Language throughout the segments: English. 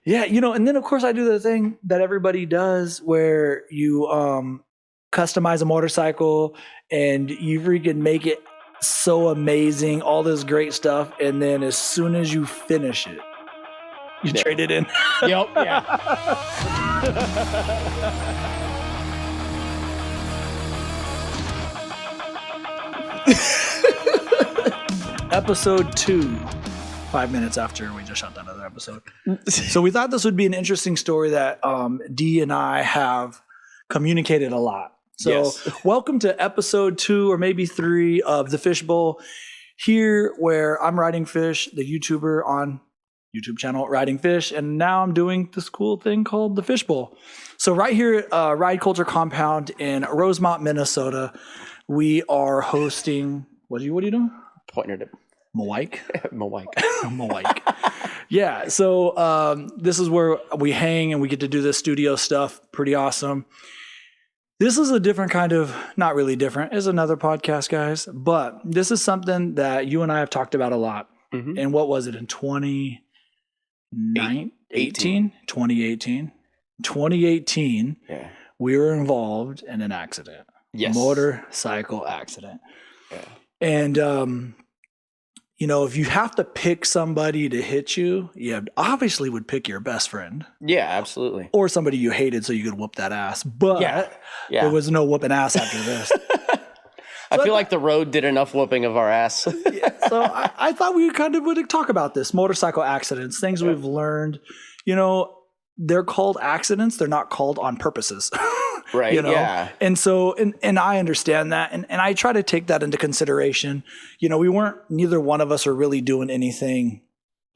Yeah, and then of course I do the thing that everybody does where you customize a motorcycle and you freaking make it so amazing, all this great stuff, and then as soon as you finish it, you trade it in. Yep. Yeah. Episode 2, 5 minutes after we just shot that other episode. So we thought this would be an interesting story that Dee and I have communicated a lot. So welcome to episode 2 or maybe 3 of the Fishbowl, here where I'm Ridingfish, the YouTuber on YouTube channel Ridingfish, and now I'm doing this cool thing called the Fishbowl. So right here at Ride Culture Compound in Rosemont, Minnesota, we are hosting. What are you doing? Pointed at Mawike. Mawike. Yeah. So this is where we hang and we get to do this studio stuff. Pretty awesome. This is a different kind of, not really different, it's another podcast, guys, but this is something that you and I have talked about a lot. Mm-hmm. And what was it in 2018? 2018. Yeah. We were involved in an accident. Yes. Motorcycle accident. Yeah. And, if you have to pick somebody to hit you, you obviously would pick your best friend. Yeah, absolutely. Or somebody you hated so you could whoop that ass. But there was no whooping ass after this. I feel like the road did enough whooping of our ass. So I thought we kind of would talk about this. Motorcycle accidents, things we've learned. They're called accidents. They're not called on purposes. Right. Yeah. And so, and I understand that. And I try to take that into consideration. Neither one of us are really doing anything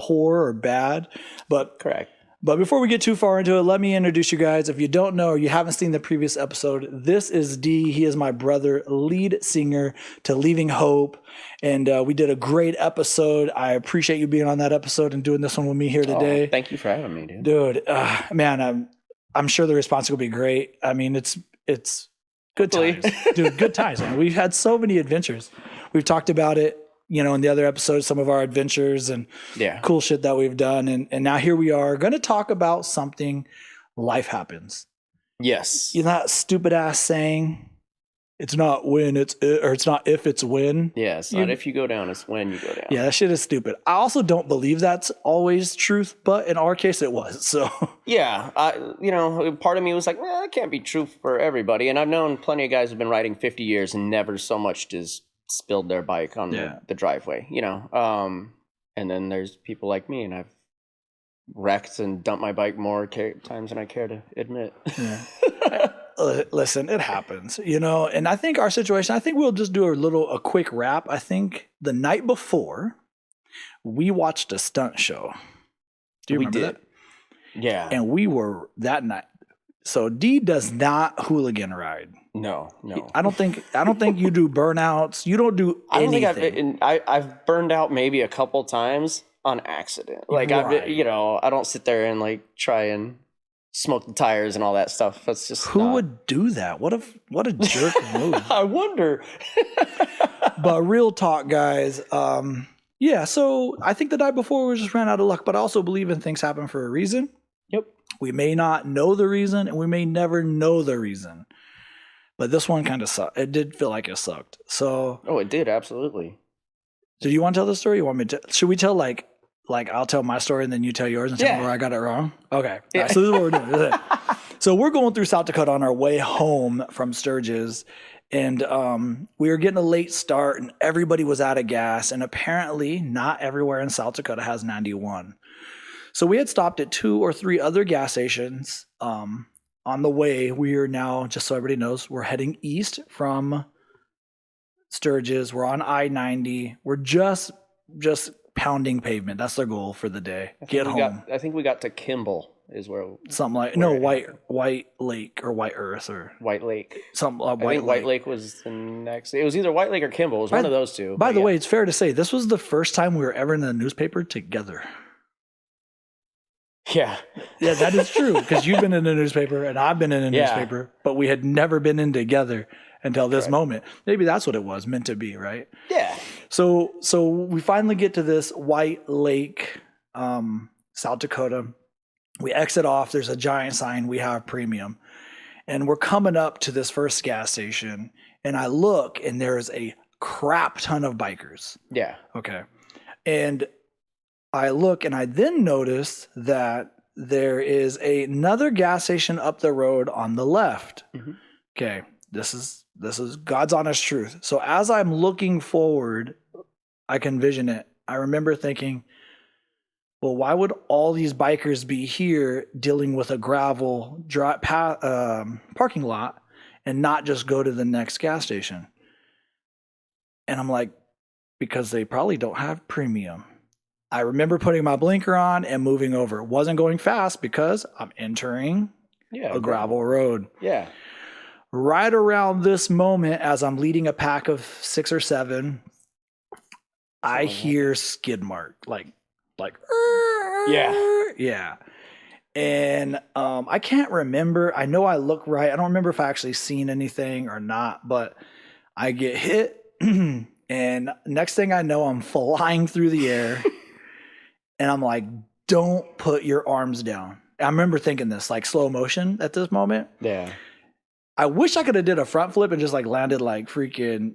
poor or bad, but correct. But before we get too far into it, let me introduce you guys. If you don't know or you haven't seen the previous episode, this is Dee. He is my brother, lead singer to Leaving Hope. And we did a great episode. I appreciate you being on that episode and doing this one with me here today. Thank you for having me, dude. Dude, man, I'm sure the response will be great. I mean, it's good times. Dude, good times, man. We've had so many adventures. We've talked about it, in the other episodes, some of our adventures and cool shit that we've done. And now here we are going to talk about something. Life happens. Yes. That stupid ass saying, it's not when it's not if, it's when. Yeah, it's not if you go down, it's when you go down. Yeah, that shit is stupid. I also don't believe that's always truth, but in our case it was. So yeah, part of me was like, that can't be true for everybody. And I've known plenty of guys who've been riding 50 years and never so much as spilled their bike on the driveway, and then there's people like me, and I've wrecked and dumped my bike more times than I care to admit. Yeah. Listen, it happens, and I think our situation, I think we'll just do a quick wrap. I think the night before we watched a stunt show. Do you remember that? Yeah. And we were that night. So Dee does not hooligan ride. No. I don't think you do burnouts. You don't do anything. I don't think I've burned out maybe a couple times on accident. Like right. I don't sit there and like try and smoke the tires and all that stuff. That's just who would do that? What a jerk move. I wonder. But real talk, guys. So I think the night before we just ran out of luck, but I also believe in things happen for a reason. Yep. We may not know the reason, and we may never know the reason. But this one kind of sucked. It did feel like it sucked. So. Oh, it did, absolutely. So do you want to tell the story? You want me to? Should we tell like I'll tell my story and then you tell yours and tell me where I got it wrong? Okay. Yeah. Right, so this is what we're doing. So we're going through South Dakota on our way home from Sturgis. And we were getting a late start and everybody was out of gas. And apparently not everywhere in South Dakota has 91. So we had stopped at 2 or 3 other gas stations. On the way, we are now, just so everybody knows, we're heading east from Sturgis. We're on I-90. We're just pounding pavement. That's their goal for the day. Get home. I think we got to Kimball is where something like White Lake or White Earth or White Lake. White Lake was the next. It was either White Lake or Kimball. It was one of those two. By the way, it's fair to say this was the first time we were ever in the newspaper together. Yeah, that is true because you've been in a newspaper and I've been in a newspaper, but we had never been in together until this moment. Maybe that's what it was meant to be, right? Yeah. So we finally get to this White Lake, South Dakota. We exit off. There's a giant sign. We have premium. And we're coming up to this first gas station. And I look, and there's a crap ton of bikers. Yeah. Okay. And I look, and I then notice that there is another gas station up the road on the left. Mm-hmm. Okay. This is God's honest truth. So as I'm looking forward, I can vision it. I remember thinking, well, why would all these bikers be here dealing with a gravel parking lot and not just go to the next gas station? And I'm like, because they probably don't have premium. I remember putting my blinker on and moving over. Wasn't going fast because I'm entering a gravel road. Yeah. Right around this moment, as I'm leading a pack of 6 or 7, I hear skid mark, like, yeah. And I can't remember. I know I look right. I don't remember if I actually seen anything or not, but I get hit, and next thing I know, I'm flying through the air, and I'm like, "Don't put your arms down." I remember thinking this, like slow motion at this moment. Yeah. I wish I could have did a front flip and just like landed like freaking,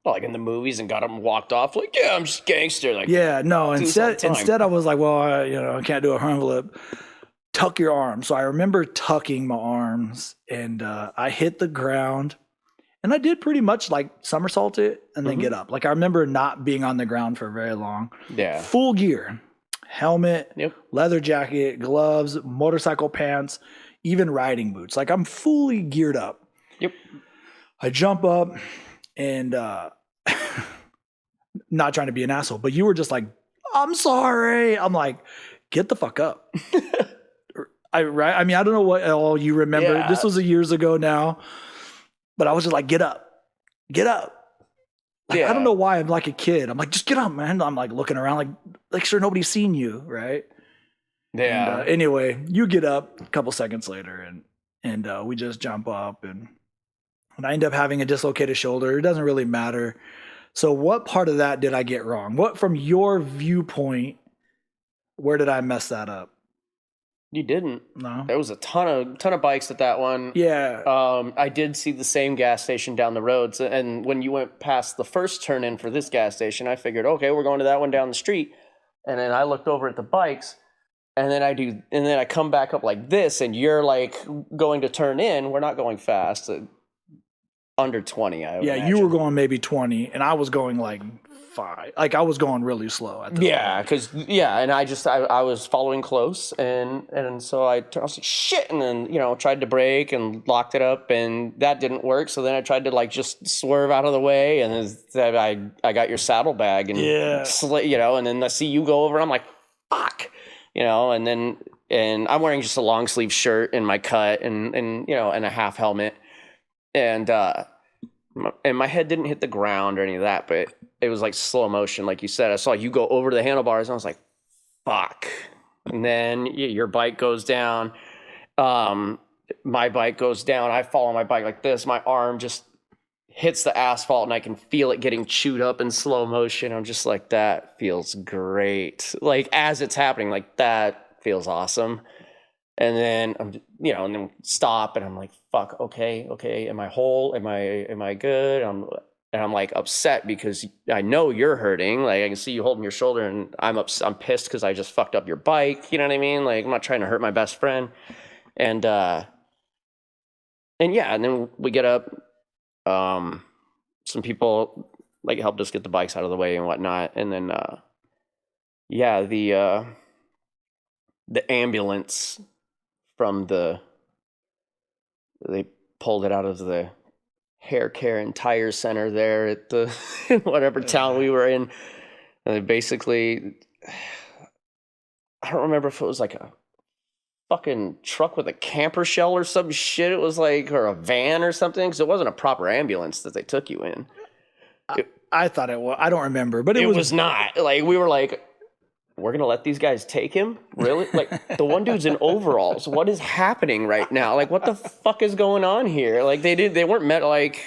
like in the movies and got them walked off. Like, yeah, I'm just gangster. Like, yeah, no. Instead, I was like, well, I can't do a front flip. Tuck your arms. So I remember tucking my arms, and I hit the ground, and I did pretty much like somersault it and then get up. Like I remember not being on the ground for very long. Yeah. Full gear, helmet, leather jacket, gloves, motorcycle pants, even riding boots. Like I'm fully geared up. Yep. I jump up, and not trying to be an asshole, but you were just like, I'm sorry. I'm like, get the fuck up. Right? I mean, I don't know what all you remember. Yeah. This was years ago now, but I was just like, get up. Like, I don't know why I'm like a kid. I'm like, just get up, man. I'm like looking around like sure nobody's seen you, right? Yeah. And, anyway, you get up a couple seconds later, and we just jump up, and I end up having a dislocated shoulder. It doesn't really matter. So what part of that did I get wrong? What, from your viewpoint, where did I mess that up? You didn't. No. There was a ton of bikes at that one. Yeah. I did see the same gas station down the road. So, and when you went past the first turn in for this gas station, I figured, okay, we're going to that one down the street. And then I looked over at the bikes, and then I come back up like this, and you're like going to turn in. We're not going fast. Under 20, I would imagine. You were going maybe 20, and I was going like 5. Like I was going really slow at this point. And I was following close, and so I was like, shit, and then tried to brake and locked it up, and that didn't work. So then I tried to like just swerve out of the way, and then I got your saddlebag, and and then I see you go over, and I'm like, fuck, and I'm wearing just a long sleeve shirt in my cut and and a half helmet. And my head didn't hit the ground or any of that, but it was like slow motion, like you said. I saw you go over the handlebars, and I was like, fuck. And then your bike goes down. My bike goes down. I fall on my bike like this. My arm just hits the asphalt, and I can feel it getting chewed up in slow motion. I'm just like, that feels great. Like, as it's happening, like, that feels awesome. And then and then stop, and I'm like, fuck, okay, am I whole? Am I good? I'm like upset because I know you're hurting. Like I can see you holding your shoulder, and I'm pissed because I just fucked up your bike. You know what I mean? Like I'm not trying to hurt my best friend. And then we get up. Some people like helped us get the bikes out of the way and whatnot. And then the ambulance from they pulled it out of the hair care and tire center there at the whatever town we were in. And they basically, I don't remember if it was like a fucking truck with a camper shell or some shit. It was like, or a van or something, because it wasn't a proper ambulance that they took you in. I thought it was. I don't remember, but it was not. Like we were like, we're gonna let these guys take him? Really? Like the one dude's in overalls. What is happening right now? Like what the fuck is going on here? Like they weren't met. Like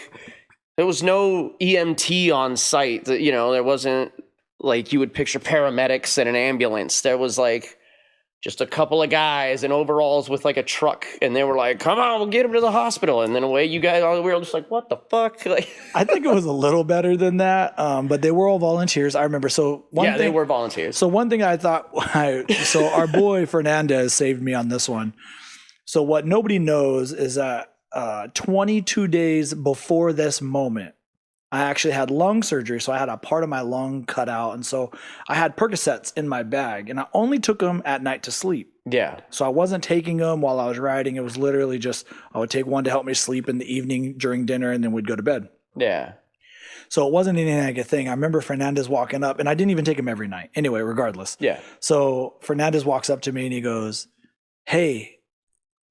there was no EMT on site. There wasn't like you would picture paramedics and an ambulance. There was like just a couple of guys in overalls with like a truck, and they were like, "Come on, we'll get him to the hospital." And then away you guys, we were just like, "What the fuck?" Like, I think it was a little better than that, but they were all volunteers. I remember. So they were volunteers. So one thing I thought, so our boy Fernandez saved me on this one. So what nobody knows is that 22 days before this moment, I actually had lung surgery. So I had a part of my lung cut out. And so I had Percocets in my bag, and I only took them at night to sleep. Yeah. So I wasn't taking them while I was riding. It was literally just, I would take one to help me sleep in the evening during dinner, and then we'd go to bed. Yeah. So it wasn't any like a thing. I remember Fernandez walking up, and I didn't even take him every night. Anyway, regardless. Yeah. So Fernandez walks up to me and he goes, "Hey,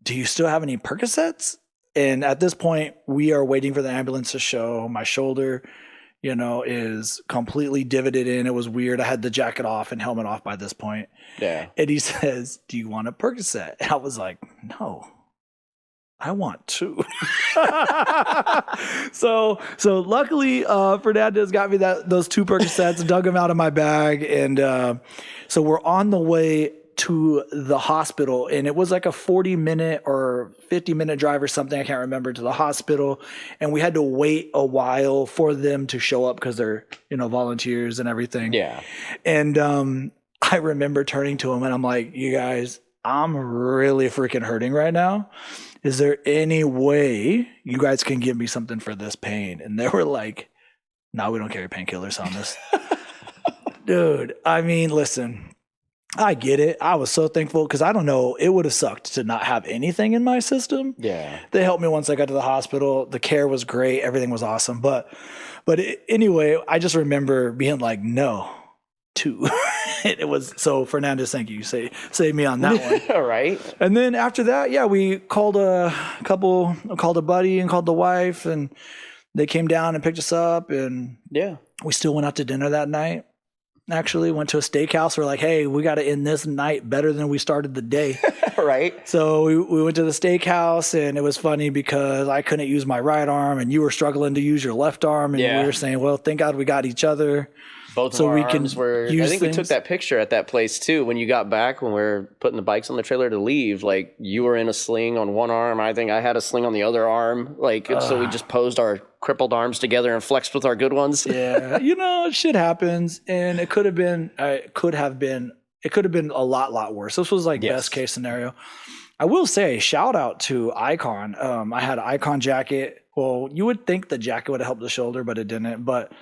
do you still have any Percocets?" And at this point, we are waiting for the ambulance to show. My shoulder, is completely divoted in. It was weird. I had the jacket off and helmet off by this point. Yeah. And he says, "Do you want a Percocet?" And I was like, "No, I want two." So luckily, Fernandez got me those two Percocets, dug them out of my bag. And so we're on the way to the hospital, and it was like a 40-minute or 50-minute drive or something, I can't remember, to the hospital. And we had to wait a while for them to show up because they're volunteers and everything. Yeah. And I remember turning to them and I'm like, "You guys, I'm really freaking hurting right now. Is there any way you guys can give me something for this pain?" And they were like, "No, we don't carry painkillers on this." Dude, I mean, listen, I get it. I was so thankful because I don't know, it would have sucked to not have anything in my system. Yeah. They helped me once I got to the hospital. The care was great. Everything was awesome. But anyway, I just remember being like, "No, two." It was so, Fernandez, thank you. Save me on that one. All right. And then after that, we called a buddy and called the wife, and they came down and picked us up, and we still went out to dinner that night. Actually went to a steakhouse. We're like, "Hey, we got to end this night better than we started the day." Right. So we went to the steakhouse, and it was funny because I couldn't use my right arm and you were struggling to use your left arm. And we were saying, well, thank God we got each other. Both of our arms were. I think we took that picture at that place too. When you got back, when we were putting the bikes on the trailer to leave, like you were in a sling on one arm. I think I had a sling on the other arm. Like so, we just posed our crippled arms together and flexed with our good ones. Yeah, shit happens, and it could have been a lot worse. This was like best case scenario. I will say, shout out to Icon. I had an Icon jacket. Well, you would think the jacket would have helped the shoulder, but it didn't. But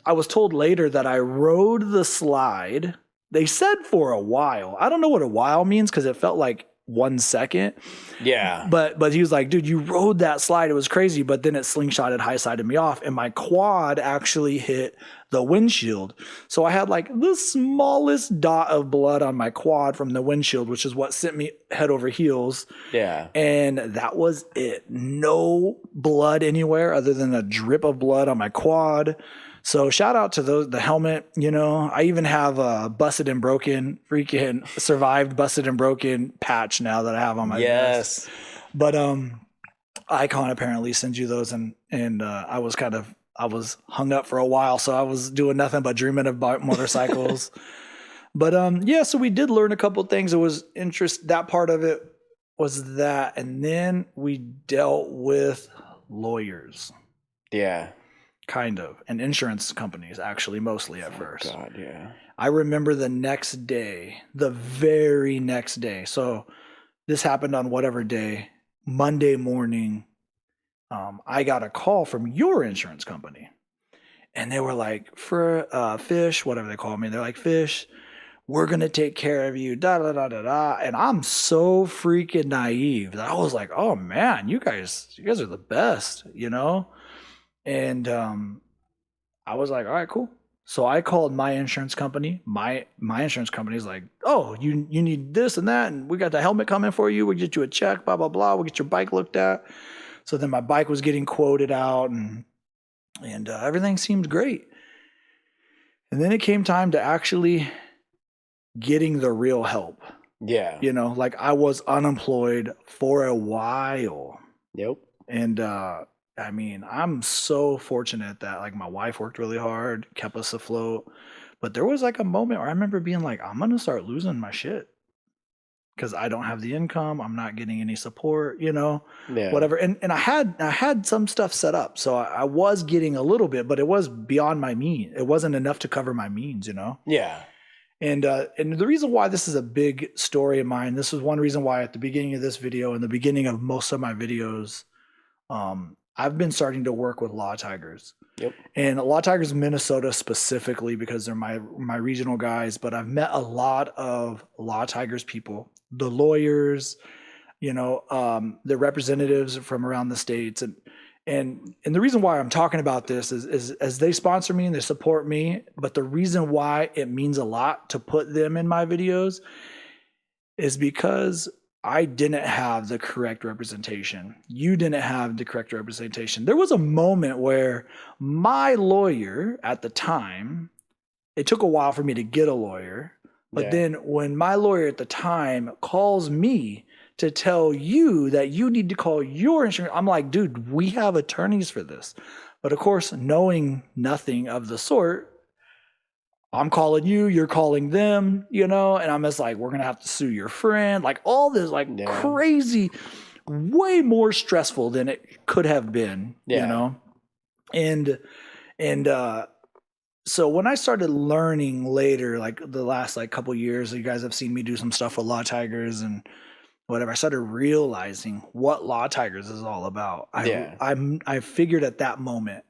I was told later that I rode the slide. They said for a while. I don't know what a while means because it felt like 1 second. Yeah. But he was like, "Dude, you rode that slide. It was crazy." But then it slingshotted high-sided me off, and my quad actually hit the windshield. So I had like the smallest dot of blood on my quad from the windshield, which is what sent me head over heels. Yeah. And that was it. No blood anywhere other than a drip of blood on my quad. So shout out to the helmet. I even have a busted and broken, freaking survived busted and broken patch now that I have on my vest. But Icon apparently sends you those, and I was hung up for a while, so I was doing nothing but dreaming about motorcycles. But so we did learn a couple of things. It was that part of it was that, and then we dealt with lawyers. Yeah. Kind of. And insurance companies, actually, mostly at first. God, yeah. I remember the very next day. So this happened on whatever day, Monday morning. I got a call from your insurance company. And they were like, for Fish, whatever they call me, they're like, "Fish, we're going to take care of you, da da da da da." And I'm so freaking naive that I was like, "Oh man, you guys are the best, And I was like, "All right, cool." So I called my insurance company. My insurance company is like, "Oh, you need this and that, and we got the helmet coming for you. We'll get you a check, blah, blah, blah. We'll get your bike looked at." So then my bike was getting quoted out, and everything seemed great. And then it came time to actually getting the real help. Yeah. Like I was unemployed for a while. Yep. And I mean, I'm so fortunate that like my wife worked really hard, kept us afloat. But there was like a moment where I remember being like, I'm going to start losing my shit. because I don't have the income. I'm not getting any support, Yeah. whatever. And I had some stuff set up. So I was getting a little bit, but it was beyond my means. It wasn't enough to cover my means, Yeah. And the reason why this is a big story of mine, this is one reason why at the beginning of this video and the beginning of most of my videos, I've been starting to work with law tigers. Yep. And law tigers in Minnesota specifically because they're my regional guys, but I've met a lot of law tigers people, the lawyers, the representatives from around the states. And the reason why I'm talking about this is as they sponsor me and they support me, but the reason why it means a lot to put them in my videos is because I didn't have the correct representation. You didn't have the correct representation. There was a moment where my lawyer at the time, it took a while for me to get a lawyer, but then when my lawyer at the time calls me to tell you that you need to call your insurance, I'm like, dude, we have attorneys for this. But of course, knowing nothing of the sort, I'm calling you, you're calling them, and I'm just like, we're going to have to sue your friend. Like all this crazy, way more stressful than it could have been, And so when I started learning later, like the last couple of years, you guys have seen me do some stuff with Law Tigers and whatever, I started realizing what Law Tigers is all about. I figured at that moment,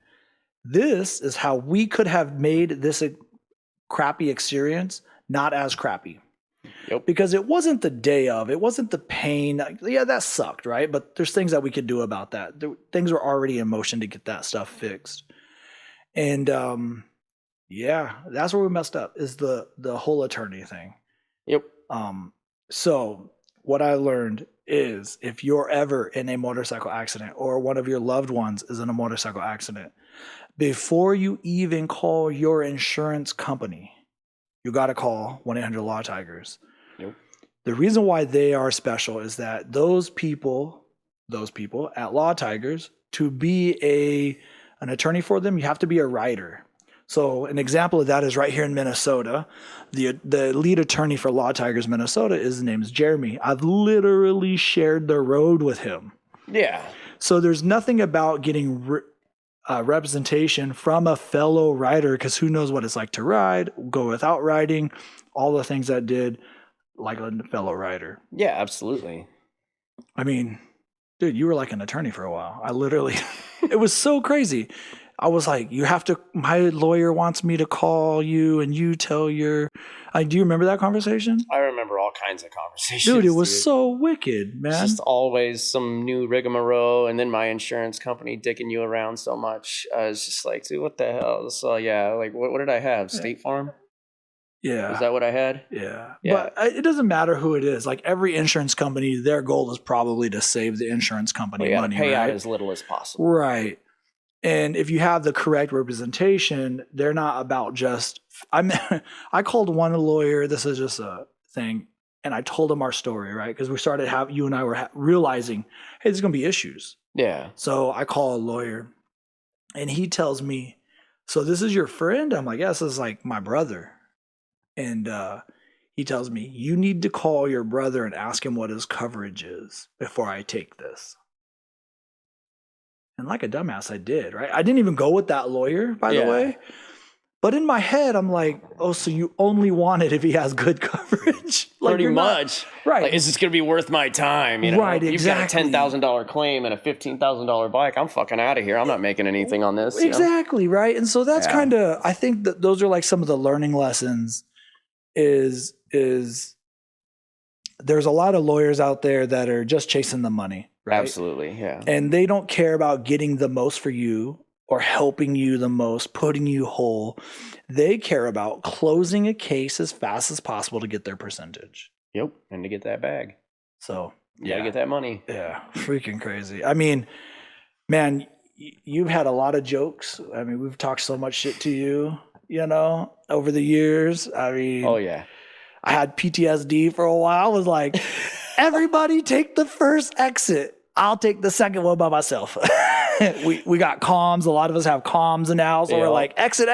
this is how we could have made this crappy experience not as crappy. Yep. Because it wasn't the day of, it wasn't the pain. Yeah, that sucked, right? But there's things that we could do about that. Things were already in motion to get that stuff fixed. And that's where we messed up, is the whole attorney thing. Yep. So what I learned is if you're ever in a motorcycle accident or one of your loved ones is in a motorcycle accident, before you even call your insurance company, you got to call 1-800-LAW-TIGERS. Yep. The reason why they are special is that those people at Law Tigers, to be an attorney for them, you have to be a writer. So an example of that is right here in Minnesota. The lead attorney for Law Tigers Minnesota, his name is Jeremy. I've literally shared the road with him. Yeah. So there's nothing about getting representation from a fellow rider, because who knows what it's like to ride, go without riding, all the things that did like a fellow rider. Yeah, absolutely. I mean, dude, you were like an attorney for a while. I literally, it was so crazy. I was like, my lawyer wants me to call you and you tell your, do you remember that conversation? I remember all kinds of conversations. Dude, it was so wicked, man. It's just always some new rigmarole, and then my insurance company dicking you around so much. I was just like, dude, what the hell? So what did I have? State Farm? Yeah. Is that what I had? Yeah. But it doesn't matter who it is. Like every insurance company, their goal is probably to save the insurance company money, pay right? out as little as possible. Right. And if you have the correct representation, they're not about just, I called one lawyer, this is just a thing, and I told him our story, right? Because we started you and I were realizing, hey, there's going to be issues. Yeah. So I call a lawyer and he tells me, so this is your friend? I'm like, yes, this is like my brother. And he tells me, you need to call your brother and ask him what his coverage is before I take this. And like a dumbass, I did, right? I didn't even go with that lawyer, by the way. But in my head, I'm like, oh, so you only want it if he has good coverage? Like, pretty much. Right. Like, is this going to be worth my time? Right, exactly. You've got a $10,000 claim and a $15,000 bike. I'm fucking out of here. I'm not making anything on this. Exactly, right? And so that's kind of, I think that those are like some of the learning lessons is there's a lot of lawyers out there that are just chasing the money. Right? Absolutely, yeah. And they don't care about getting the most for you or helping you the most, putting you whole. They care about closing a case as fast as possible to get their percentage. Yep, and to get that bag. So, you gotta get that money. Yeah, freaking crazy. I mean, man, you've had a lot of jokes. I mean, we've talked so much shit to you, over the years. I mean, oh, yeah. I had PTSD for a while. I was like, everybody take the first exit. I'll take the second one by myself. we got comms. A lot of us have comms now, so we're like, exit.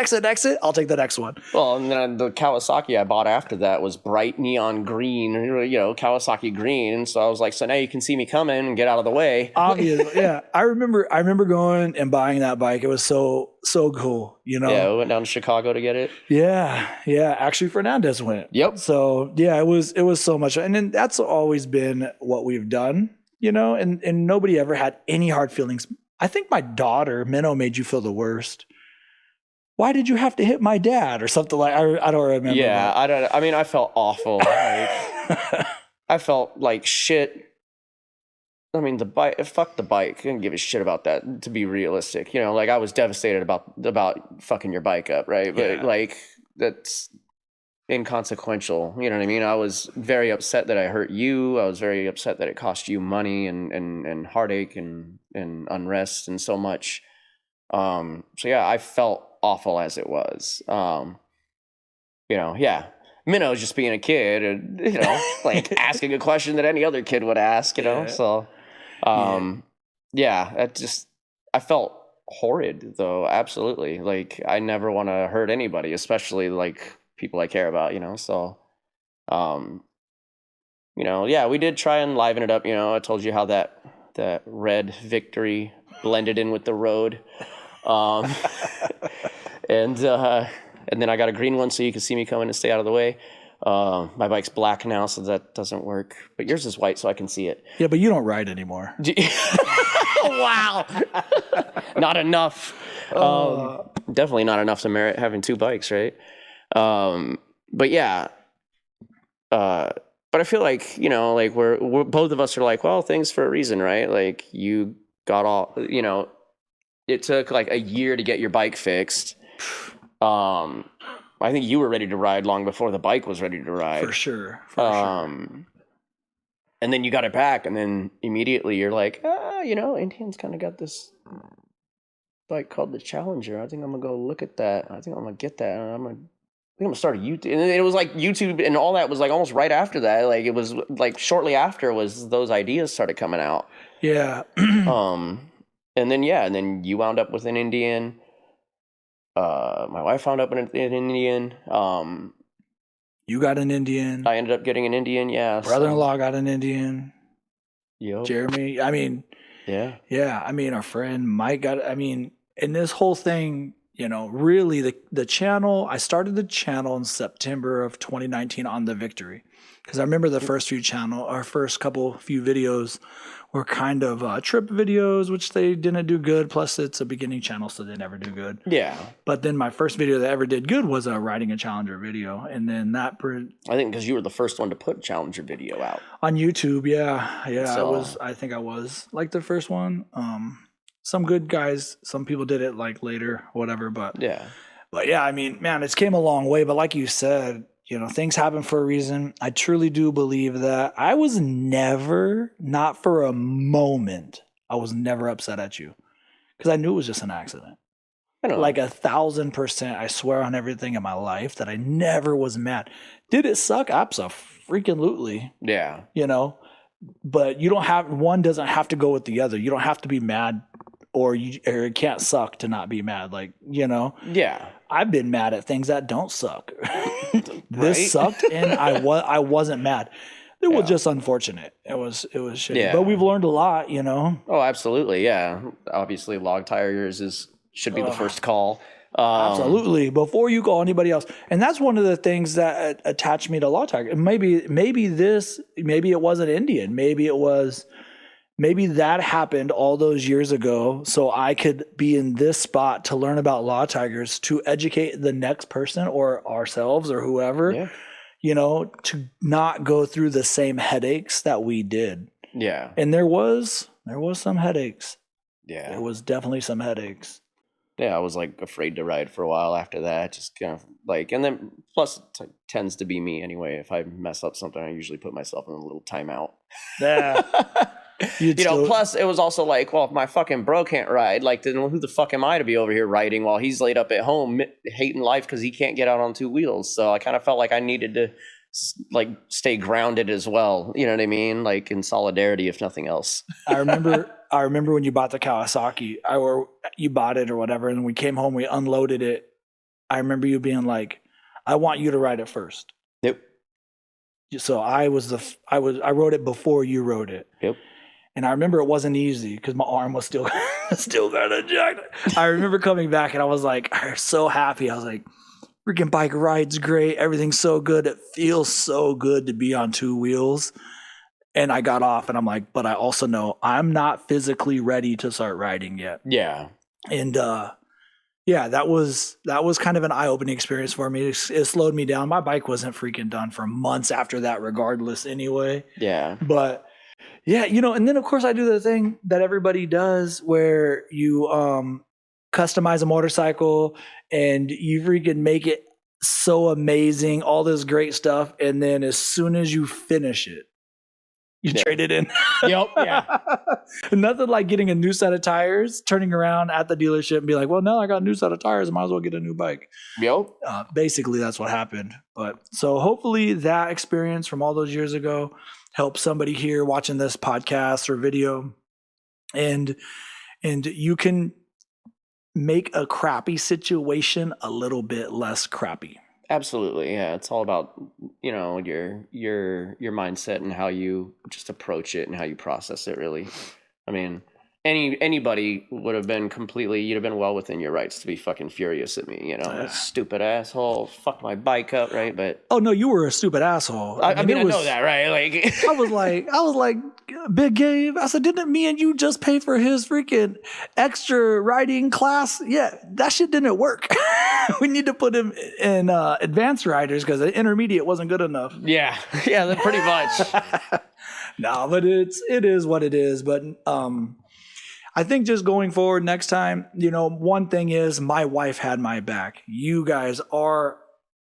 I'll take the next one. Well, and then the Kawasaki I bought after that was bright neon green, Kawasaki green. So I was like, so now you can see me coming and get out of the way. Obviously, yeah. I remember going and buying that bike. It was so cool, Yeah, we went down to Chicago to get it. Yeah. Actually, Fernandez went. Yep. So yeah, it was so much, and then that's always been what we've done, and nobody ever had any hard feelings. I think my daughter Minnow made you feel the worst. Why did you have to hit my dad or something like? I don't remember. Yeah, I mean, I felt awful. I felt like shit. I mean, the bike. Fuck the bike. I didn't give a shit about that. To be realistic, I was devastated about fucking your bike up, right? But that's inconsequential. You know what I mean? I was very upset that I hurt you. I was very upset that it cost you money and heartache and unrest and so much. So yeah, I felt awful as it was. Yeah. Minnow's just being a kid and, like asking a question that any other kid would ask, so, I felt horrid though. Absolutely. Like I never want to hurt anybody, especially like people I care about, so, we did try and liven it up. I told you how that red Victory blended in with the road. And then I got a green one so you can see me coming and stay out of the way. My bike's black now, so that doesn't work. But yours is white, so I can see it. Yeah, but you don't ride anymore. Wow. Not enough. Definitely not enough to merit having two bikes, right? But yeah. But I feel like, like we're both of us are like, well, things for a reason, right? Like you got all, it took like a year to get your bike fixed. I think you were ready to ride long before the bike was ready to ride. For sure. And then you got it back, and then immediately you're like, Indian's kind of got this bike called the Challenger. I think I'm gonna go look at that. I think I'm gonna get that. And I think I'm gonna start a YouTube. And it was like YouTube and all that was like almost right after that. Like it was like shortly after was those ideas started coming out. Yeah. And then you wound up with an Indian. My wife found up an Indian. You got an Indian. I ended up getting an Indian. Yeah. Brother-in-law got an Indian. Yep. Jeremy. I mean. Yeah. Yeah. I mean, our friend Mike got. I mean, in this whole thing, really the channel. I started the channel in September of 2019 on the Victory, because I remember the first few videos were kind of trip videos, which they didn't do good. Plus, it's a beginning channel, so they never do good. Yeah. But then my first video that ever did good was a riding a Challenger video, and then that. I think because you were the first one to put Challenger video out on YouTube. Yeah. So, I think I was like the first one. Some good guys, some people did it like later, whatever. But yeah. I mean, man, it's came a long way. But like you said, things happen for a reason. I truly do believe that. I was never, not for a moment, I was never upset at you, because I knew it was just an accident. I know. Like 1,000%, I swear on everything in my life that I never was mad. Did it suck? Abso-freaking-lutely. Yeah. But one doesn't have to go with the other. You don't have to be mad, or it can't suck to not be mad. Like, Yeah. I've been mad at things that don't suck. This sucked, and I wasn't mad. It was just unfortunate. It was shitty. Yeah. But we've learned a lot, Oh, absolutely. Yeah. Obviously, log tires should be the first call. Absolutely. Before you call anybody else. And that's one of the things that attached me to log tire. Maybe it wasn't Indian. Maybe that happened all those years ago, so I could be in this spot to learn about law tigers, to educate the next person or ourselves or whoever, to not go through the same headaches that we did. Yeah. And there was some headaches. Yeah. There was definitely some headaches. Yeah, I was like afraid to ride for a while after that. Just kind of like, and then plus it tends to be me anyway. If I mess up something, I usually put myself in a little timeout. Yeah. Plus it was also like, well, if my fucking bro can't ride, like, then who the fuck am I to be over here riding while he's laid up at home hating life because he can't get out on two wheels? So I kind of felt like I needed to stay grounded as well. You know what I mean? Like in solidarity, if nothing else. I remember I remember when you bought the Kawasaki, or you bought it or whatever, and we came home, we unloaded it. I remember you being like, I want you to ride it first. Yep. So I rode it before you rode it. Yep. And I remember it wasn't easy because my arm was still kind of jacked. I remember coming back and I was like, I was so happy. I was like, freaking bike ride's great. Everything's so good. It feels so good to be on two wheels. And I got off and I'm like, but I also know I'm not physically ready to start riding yet. Yeah. And yeah, that was kind of an eye-opening experience for me. It slowed me down. My bike wasn't freaking done for months after that regardless anyway. Yeah. But yeah, and then of course I do the thing that everybody does where you customize a motorcycle and you freaking make it so amazing, all this great stuff, and then as soon as you finish it, you trade it in. Yep. Yeah. Nothing like getting a new set of tires, turning around at the dealership and be like, well, now I got a new set of tires. I might as well get a new bike. Yep. Basically, that's what happened. But so hopefully that experience from all those years ago helps somebody here watching this podcast or video. And you can make a crappy situation a little bit less crappy. Absolutely. Yeah. It's all about, your mindset and how you just approach it and how you process it, really. I mean, anybody would have been you'd have been well within your rights to be fucking furious at me, stupid asshole, fuck my bike up, right? But oh no, you were a stupid asshole. I mean, I know that, right? Like I was like, Big Gabe, I said, didn't me and you just pay for his freaking extra riding class? Yeah, that shit didn't work. We need to put him in advanced riders because the intermediate wasn't good enough. Yeah, pretty much. No, but it is what it is. But I think just going forward next time, one thing is my wife had my back. You guys, our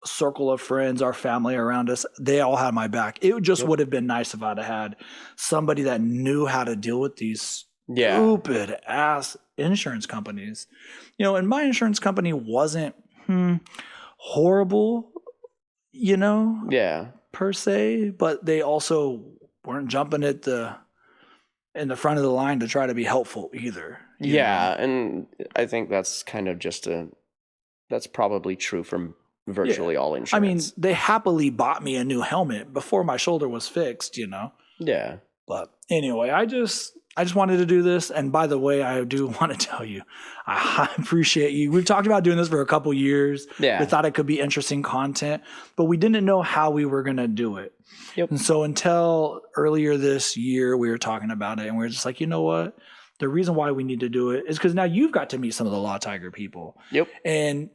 circle of friends, our family around us, they all had my back. It just would have been nice if I'd have had somebody that knew how to deal with these stupid ass insurance companies. And my insurance company wasn't horrible, per se, but they also weren't jumping at in the front of the line to try to be helpful either. Yeah, and I think that's kind of that's probably true from virtually all insurance. I mean, they happily bought me a new helmet before my shoulder was fixed, Yeah. But anyway, I just wanted to do this. And by the way, I do want to tell you, I appreciate you. We've talked about doing this for a couple years. Yeah. We thought it could be interesting content, but we didn't know how we were going to do it. Yep. And so until earlier this year, we were talking about it and we were just like, you know what? The reason why we need to do it is because now you've got to meet some of the Law Tiger people. Yep. And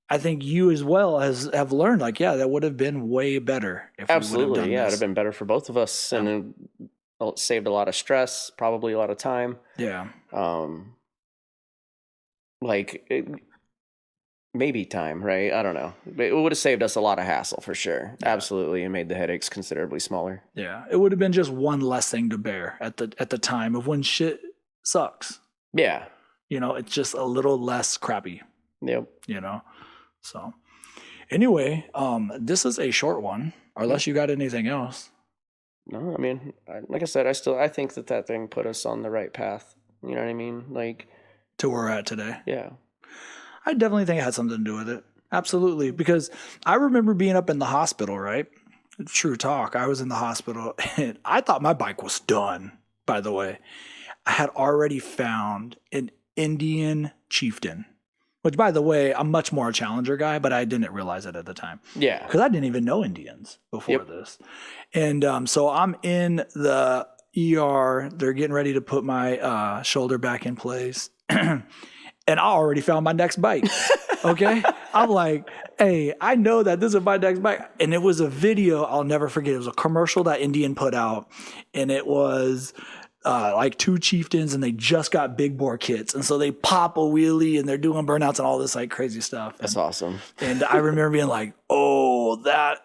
I think you as well have learned that would have been way better. If absolutely. We would have done this. It'd have been better for both of us. And it saved a lot of stress, probably a lot of time. Yeah. Maybe time, right? I don't know. It would have saved us a lot of hassle for sure. Yeah. Absolutely. And made the headaches considerably smaller. Yeah. It would have been just one less thing to bear at the time of when shit sucks. Yeah. It's just a little less crappy. Yep. So anyway, this is a short one, unless you got anything else. No, I mean, like I said, I think that thing put us on the right path. You know what I mean? Like to where we're at today. Yeah. I definitely think it had something to do with it. Absolutely. Because I remember being up in the hospital, right? True talk. I was in the hospital and I thought my bike was done, by the way. I had already found an Indian chieftain, which, by the way, I'm much more a Challenger guy, but I didn't realize it at the time. Yeah. Because I didn't even know Indians before this. And so I'm in the ER. They're getting ready to put my shoulder back in place. And I already found my next bike. Okay. I'm like, hey, I know that this is my next bike. And it was a video I'll never forget. It was a commercial that Indian put out. And it was like two chieftains and they just got big bore kits. And so they pop a wheelie and they're doing burnouts and all this like crazy stuff. That's awesome. And I remember being like, oh, that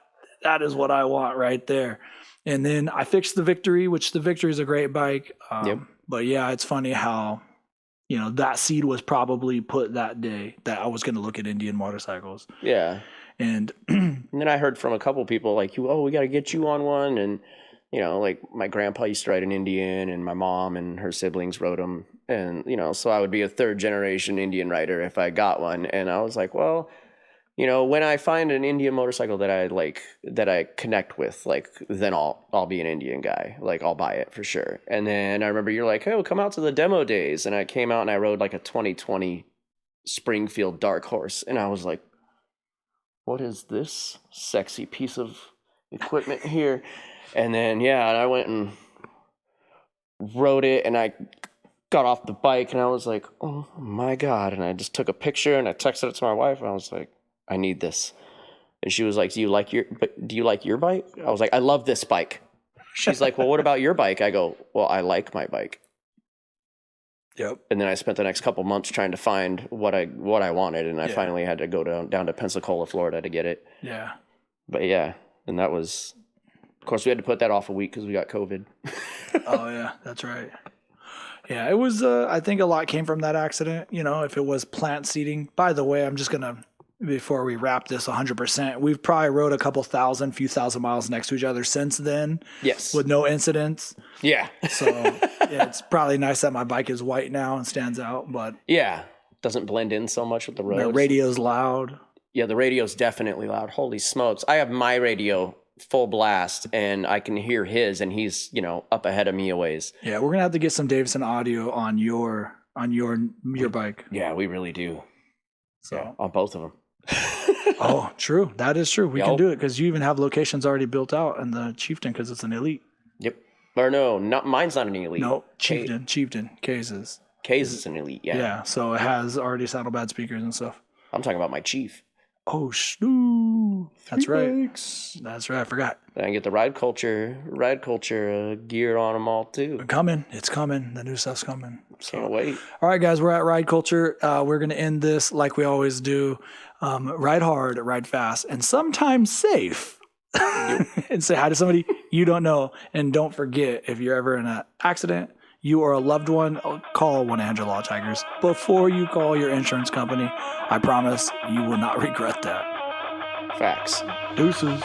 is what I want right there. And then I fixed the Victory, which the Victory is a great bike. But yeah, it's funny how, that seed was probably put that day that I was going to look at Indian motorcycles. Yeah. And then I heard from a couple people like, we got to get you on one. And you know, like my grandpa used to ride an Indian, and my mom and her siblings rode them. And, you know, so I would be a third generation Indian rider if I got one. And I was like, well, you know, when I find an Indian motorcycle that I like, that I connect with, like, then I'll be an Indian guy. Like, I'll buy it for sure. And then I remember you're like, oh, come out to the demo days. And I came out and I rode like a 2020 Springfield Dark Horse. And I was like, what is this sexy piece of equipment here? And then, yeah, and I went and rode it, and I got off the bike, and I was like, oh my God. And I just took a picture and I texted it to my wife, and I was like, I need this. And she was like, do you like your bike? I was like, I love this bike. She's like, well, what about your bike? I go, well, I like my bike. Yep. And then I spent the next couple months trying to find what I wanted, and I finally had to go down to Pensacola, Florida to get it. Yeah. But yeah, and that was, of course, we had to put that off a week because we got COVID. Oh yeah, that's right. Yeah, it was. I think a lot came from that accident. You know, if it was plant seeding. By the way, I'm just gonna, before we wrap this 100%, we've probably rode a few thousand miles next to each other since then. Yes. With no incidents. Yeah. So yeah, it's probably nice that my bike is white now and stands out, but yeah, doesn't blend in so much with the roads. The radio's loud. Yeah, the radio's definitely loud. Holy smokes. I have my radio full blast and I can hear his, and he's, you know, up ahead of me a ways. Yeah, we're gonna have to get some Davison audio on your bike. Yeah, we really do. So yeah, on both of them. Oh, true. That is true. We can do it because you even have locations already built out in the Chieftain because it's an elite. Yep. Or no, mine's not an elite. No, Chieftain cases. Case is an elite. Yeah. Yeah. So it has already saddlebag speakers and stuff. I'm talking about my Chief. Oh, snoo. That's right. That's right. I forgot. Then I get the ride culture gear on them all too. It's coming. The new stuff's coming. So. Can't wait. All right, guys, we're at Ride Culture. We're going to end this like we always do. Ride hard, ride fast, and sometimes safe. And say hi to somebody you don't know. And don't forget, if you're ever in an accident, you or a loved one, call 1-800-LAW Tigers before you call your insurance company. I promise you will not regret that. Facts. Deuces.